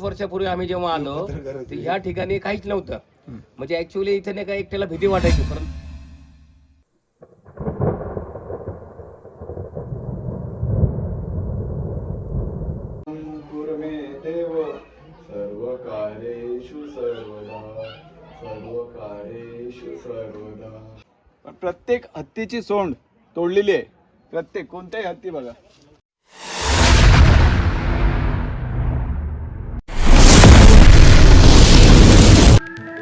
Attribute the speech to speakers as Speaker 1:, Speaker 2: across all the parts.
Speaker 1: वर्षापूर्वी आम्ही जेव्हा आलो तर ह्या ठिकाणी काहीच नव्हतं. म्हणजे ऍक्च्युअली इथे नाही का एकट्याला भीती वाटायची. परंतु
Speaker 2: कुर्मे देव सर्वकार्येषु सर्वदा सर्वकार्येषु सर्वदा. प्रत्येक हत्तीची सोंड तोडलेली आहे. प्रत्येक कोणत्याही हत्ती बघा.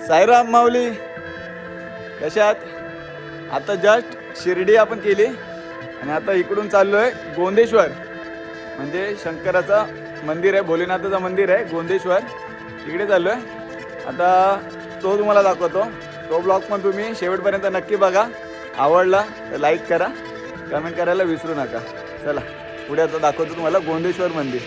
Speaker 2: साईराम माऊली कशात. आता जस्ट शिर्डी आपण केली आणि आता इकडून चाललोय गोंदेश्वर, म्हणजे शंकराचं मंदिर आहे, भोलेनाथाचं मंदिर आहे गोंदेश्वर. इकडे चाललोय आता. तो तुम्हाला दाखवतो. तो ब्लॉग पण तुम्ही शेवटपर्यंत नक्की बघा. आवडला तर लाईक करा, कमेंट करायला विसरू नका. चला पुढे आता दाखवतो तुम्हाला गोंदेश्वर मंदिर.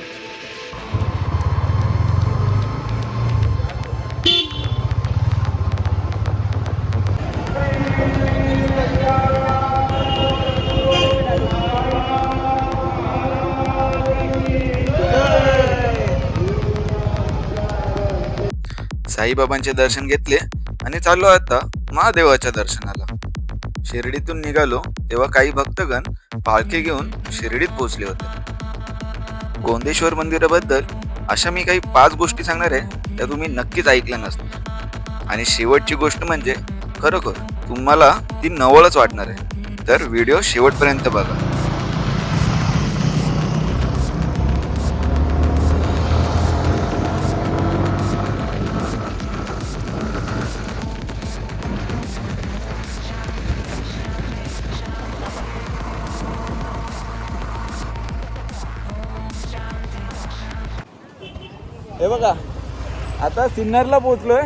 Speaker 3: साईबाबांचे दर्शन घेतले आणि चाललो आता महादेवाच्या दर्शनाला. शिर्डीतून निघालो तेव्हा काही भक्तगण पालखी घेऊन शिर्डीत पोहोचले होते. गोंदेश्वर मंदिराबद्दल अशा मी काही 5 गोष्टी सांगणार आहे, त्या तुम्ही नक्कीच ऐकल्या नसतील. आणि शेवटची गोष्ट म्हणजे खरोखर तुम्हाला ती नवलच वाटणार आहे. तर व्हिडिओ शेवटपर्यंत बघा.
Speaker 2: हे बघा आता सिन्नरला पोचलोय.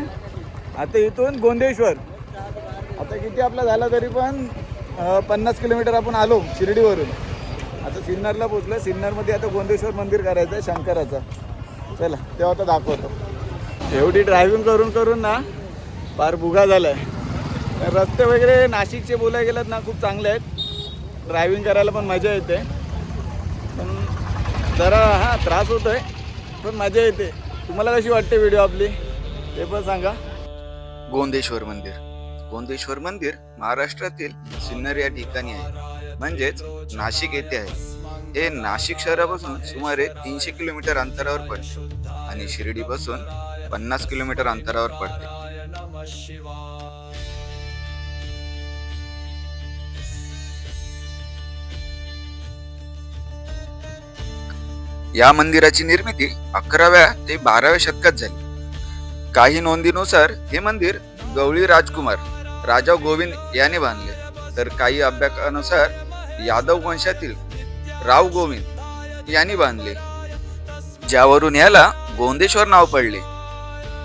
Speaker 2: आता इथून गोंदेश्वर आता किती आपला झाला तरी पण 50 किलोमीटर आपण आलो शिर्डीवरून. आता सिन्नरला पोचलोय. सिन्नरमध्ये आता गोंदेश्वर मंदिर करायचं आहे शंकराचं. चला तेव्हा आता दाखवतो. एवढी ड्रायव्हिंग करून करून ना फार भुगा झाला आहे. रस्ते वगैरे नाशिकचे बोलायला गेलात ना खूप चांगले आहेत. ड्रायव्हिंग करायला पण मजा येते, पण जरा त्रास होतो आहे, पण मजा येते. तुम्हाला कशी वाटते व्हिडिओ आपली ते पण सांगा.
Speaker 3: गोंदेश्वर मंदिर. गोंदेश्वर मंदिर महाराष्ट्रातील सिन्नर या ठिकाणी आहे, म्हणजेच नाशिक येथे आहे. हे नाशिक शहरापासून सुमारे 300 किलोमीटर अंतरावर पडते आणि शिर्डीपासून 50 किलोमीटर अंतरावर पडते. या मंदिराची निर्मिती 11व्या ते 12व्या शतकात झाली. काही नोंदीनुसार हे मंदिर गवळी राजकुमार राजा गोविंद याने बांधले, तर काही अभ्यासानुसार यादव वंशातील राव गोविंद यांनी बांधले, ज्यावरून याला गोंदेश्वर नाव पडले.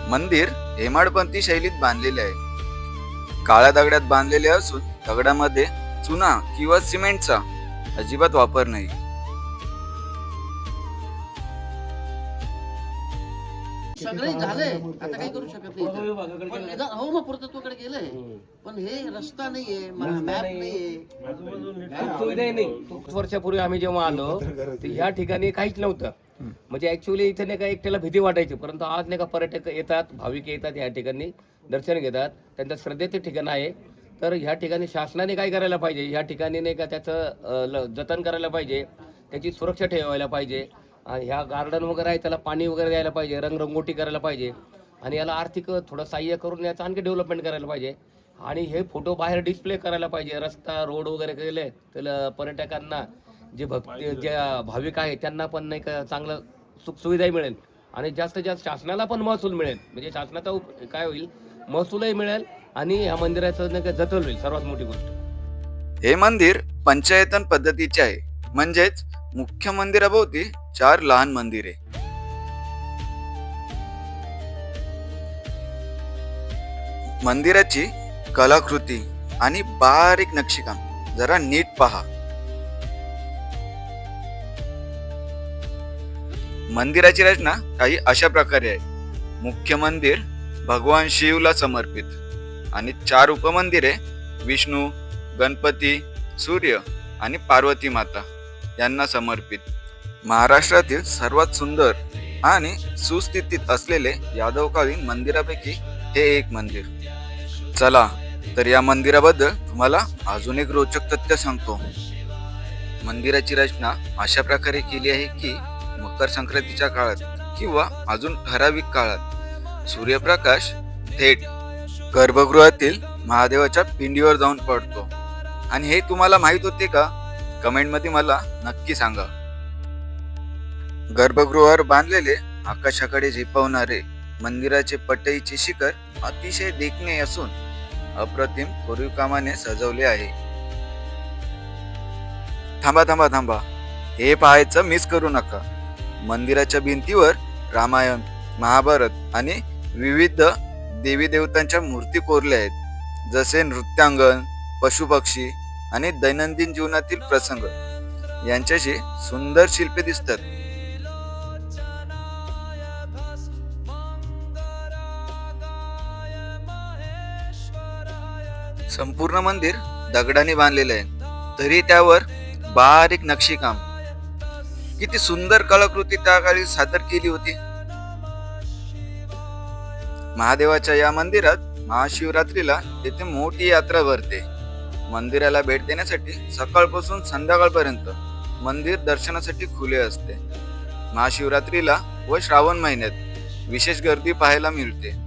Speaker 3: मंदिर हेमाडपंथी शैलीत बांधलेले आहे. काळ्या दगडात बांधलेले असून दगडामध्ये चुना किंवा सिमेंटचा अजिबात वापर नाही.
Speaker 4: सगळे झाले, आता काही करू शकत नाही. पण निदान हो मग पुरातत्वाकडे गेलंय, पण हे रस्ता नाहीये, मॅप नाहीये,
Speaker 1: सुविधाही नाही. 5 वर्षापूर्वी आम्ही जेव्हा आलो तर ह्या ठिकाणी काहीच नव्हतं. म्हणजे ऍक्च्युअली इथे नाही का एकट्याला भीती वाटायची. परंतु आज नाही का पर्यटक येतात, भाविक येतात, या ठिकाणी दर्शन घेतात. त्यांचं श्रद्धेचे ठिकाण आहे. तर ह्या ठिकाणी शासनाने काय करायला पाहिजे, ह्या ठिकाणी नाही का त्याचं जतन करायला पाहिजे, त्याची सुरक्षा ठेवायला पाहिजे. आणि ह्या गार्डन वगैरे आहे त्याला पाणी वगैरे द्यायला पाहिजे, रंगरंगोटी करायला पाहिजे, आणि याला आर्थिक थोडं सहाय्य करून याचं आणखी डेव्हलपमेंट करायला पाहिजे. आणि हे फोटो बाहेर डिस्प्ले करायला पाहिजे. रस्ता रोड वगैरे केले तर पर्यटकांना जे ज्या भाविक आहे त्यांना पण नाही का चांगलं सुखसुविधाही मिळेल आणि जास्तीत जास्त शासनाला पण महसूल मिळेल. म्हणजे शासनाचा काय होईल, महसूलही मिळेल आणि ह्या मंदिराचं नाही का जतन होईल. सर्वात मोठी गोष्ट,
Speaker 3: हे मंदिर पंचायतन पद्धतीचे आहे, म्हणजेच मुख्य मंदिराभोवती 4 लहान मंदिरे. मंदिराची कलाकृती आणि बारीक नक्षीकाम जरा नीट पहा. मंदिराची रचना काही अशा प्रकारे आहे. मुख्य मंदिर भगवान शिवला समर्पित आणि 4 उपमंदिरे विष्णू, गणपती, सूर्य आणि पार्वती माता यांना समर्पित. महाराष्ट्रातील सर्वात सुंदर आणि सुस्थितीत असलेले यादवकालीन मंदिरापैकी हे एक मंदिर. चला तर या मंदिराबद्दल तुम्हाला अजून एक रोचक तथ्य सांगतो. मंदिराची रचना अशा प्रकारे केली आहे की मकर संक्रांतीच्या काळात किंवा अजून ठराविक काळात सूर्यप्रकाश थेट गर्भगृहातील महादेवाच्या पिंडीवर जाऊन पडतो. आणि हे तुम्हाला माहित होते का? कमेंटमध्ये मला नक्की सांगा. गर्भगृहावर बांधलेले आकाशाकडे झेपावणारे मंदिराचे पटईचे शिखर अतिशय देखणे असून अप्रतिम कोरीवकामाने सजवले आहे. थांबा, हे पाहायचं मिस करू नका. मंदिराच्या भिंतीवर रामायण, महाभारत आणि विविध देवी देवतांच्या मूर्ती कोरल्या आहेत. जसे नृत्यांगण, पशुपक्षी आणि दैनंदिन जीवनातील प्रसंग यांच्याशी सुंदर शिल्पे दिसतात. संपूर्ण मंदिर दगडाने बांधलेले आहे, तरी त्यावर बारीक नक्षीकाम. किती सुंदर कलाकृती त्या काळी सादर केली होती. महादेवाच्या या मंदिरात महाशिवरात्रीला येथे मोठी यात्रा भरते. मंदिराला भेट देण्यासाठी सकाळपासून संध्याकाळपर्यंत मंदिर दर्शनासाठी खुले असते. महाशिवरात्रीला व श्रावण महिन्यात विशेष गर्दी पाहायला मिळते.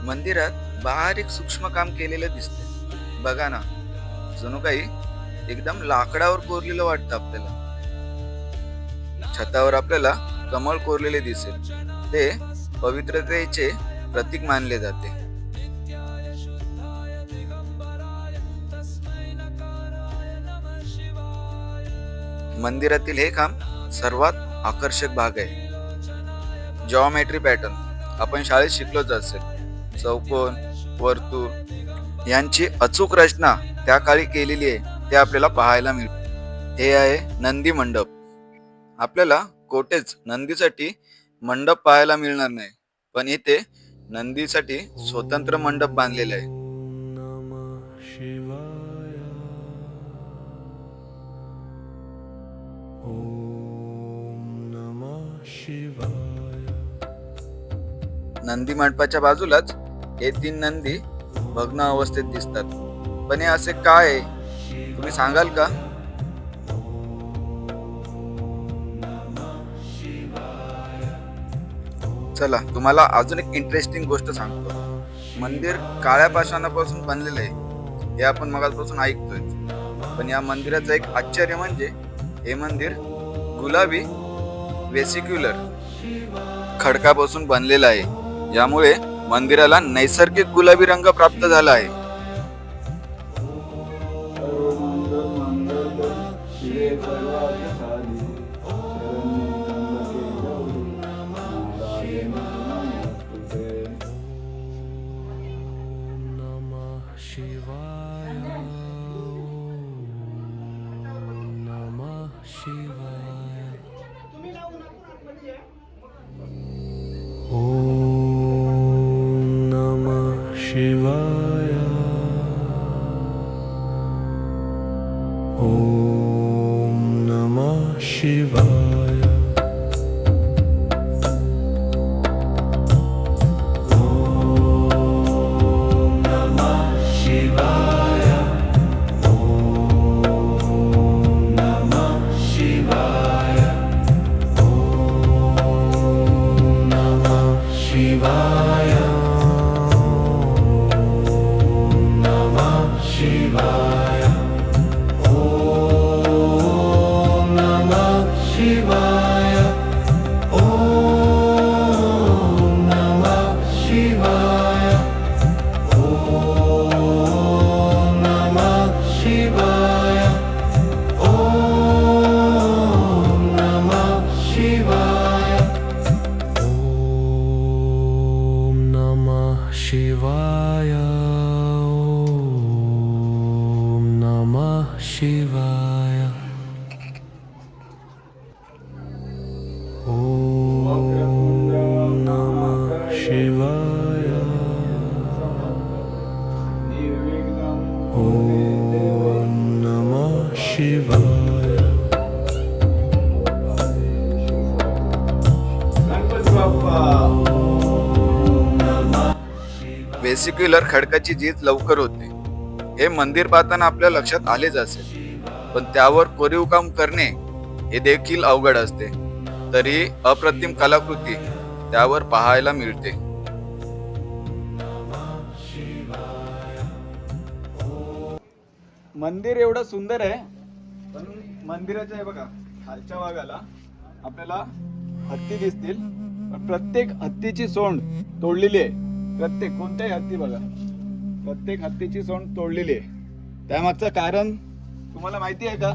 Speaker 3: मंदिरात बारीक सूक्ष्म काम केलेलं दिसते. बघा ना, जणू काही एकदम लाकडावर कोरलेलं वाटतं आपल्याला. छतावर आपल्याला कमळ कोरलेले दिसेल. ते पवित्रतेचे प्रतीक मानले जाते. मंदिरातील हे काम सर्वात आकर्षक भाग आहे. जॉमेट्री पॅटर्न आपण शाळेत शिकलोच असेल. चौकोन, वर्तुळ यांची अचूक रचना त्या काळी केलेली आहे, ते आपल्याला पाहायला मिळते. हे आहे नंदी मंडप. आपल्याला कोठेच नंदीसाठी मंडप पाहायला मिळणार नाही, पण इथे नंदीसाठी स्वतंत्र मंडप बांधलेला आहे. नंदी मंडपाच्या बाजूलाच हे 3 नंदी भग्न अवस्थेत दिसतात. पण हे असे काय आहे, तुम्ही सांगाल का? चला तुम्हाला अजून एक इंटरेस्टिंग गोष्ट सांगतो. मंदिर काळ्या पाषाणापासून बनलेलं आहे, हे आपण मगाचपासून ऐकतोय. पण या मंदिराचं एक आश्चर्य म्हणजे हे मंदिर गुलाबी वेसिक्युलर खडकापासून बनलेलं आहे. यामुळे मंदिराला नैसर्गिक गुलाबी रंग प्राप्त झाला आहे.
Speaker 5: शिवाय ॐ नमः शिवाय ॐ नमः शिवाय ॐ नमः शिवाय
Speaker 3: वेसिक्युलर खडकाची झीज लवकर होते हे मंदिर पाहताना आपल्या लक्षात आलेच असेल, पण त्यावर कोरीव काम करणे हे देखील अवघड असते. तरीही अप्रतिम कलाकृती त्यावर पाहायला मिळते.
Speaker 2: मंदिर एवढं सुंदर आहे, पण मंदिराच्या हे बघा खालच्या भागाला आपल्याला हत्ती दिसतील, पण प्रत्येक हत्तीची सोंड तोडलेली आहे. प्रत्येक कोणत्याही हत्ती बघा, प्रत्येक हत्तीची सोंड तोडलेली आहे. त्यामागचं कारण तुम्हाला माहिती आहे का?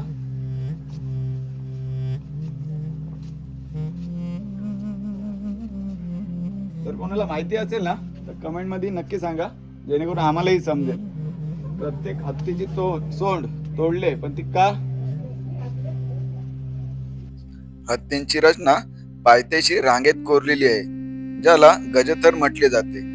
Speaker 2: जर कोणाला माहिती असेल ना तर कमेंट मध्ये नक्की सांगा, जेणेकरून आम्हालाही समजेल. प्रत्येक हत्तीची सोंड तोडले, पण ती का?
Speaker 3: हत्तींची रचना पायथ्याशी रांगेत कोरलेली आहे, ज्याला गजथर म्हटले जाते.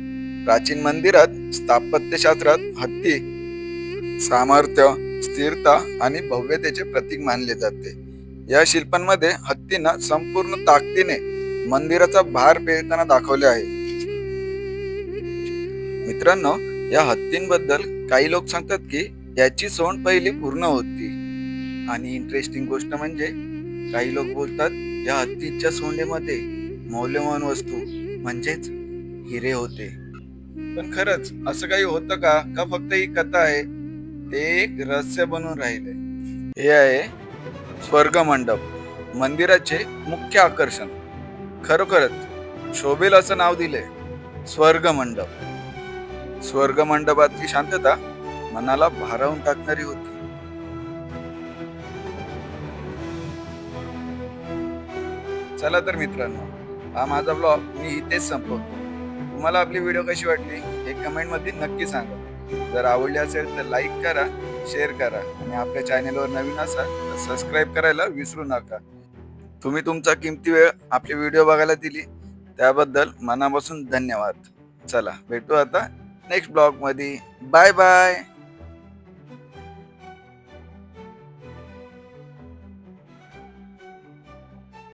Speaker 3: प्राचीन मंदिरात स्थापत्यशास्त्रात हत्ती सामर्थ्य, स्थिरता आणि भव्यतेचे प्रतीक मानले जाते. या शिल्पांमध्ये हत्तींना संपूर्ण ताकदीने मंदिराचा भार पेलताना दाखवले आहे. मित्रांनो, या हत्तींबद्दल काही लोक सांगतात की याची सोंड पहिली पूर्ण होती, आणि इंटरेस्टिंग गोष्ट म्हणजे काही लोक बोलतात या हत्तीच्या सोंडेमध्ये मौल्यवान वस्तू म्हणजेच हिरे होते. पण खरंच असं काही होतं का फक्त ही कथा आहे? ते एक रहस्य बनून राहिले. हे आहे स्वर्ग मंडप, मंदिराचे मुख्य आकर्षण. खरोखरच शोभेल असं नाव दिले, स्वर्ग मंडप. स्वर्ग मंडपातली शांतता मनाला भारावून टाकणारी होती. चला तर मित्रांनो, हा माझा ब्लॉग मी इथेच संपवतो. तुम्हाला आपली व्हिडिओ कशी वाटली हे कमेंट मध्ये नक्की सांगा. जर आवडली असेल तर लाईक करा, शेअर करा, आणि आपल्या चॅनेलवर नवीन असाल तर सबस्क्राईब करायला विसरू नका. तुम्ही तुमचा किमती वेळ आपली व्हिडिओ बघायला दिली त्याबद्दल मनापासून धन्यवाद. चला भेटू आता नेक्स्ट ब्लॉग मध्ये. Bye bye.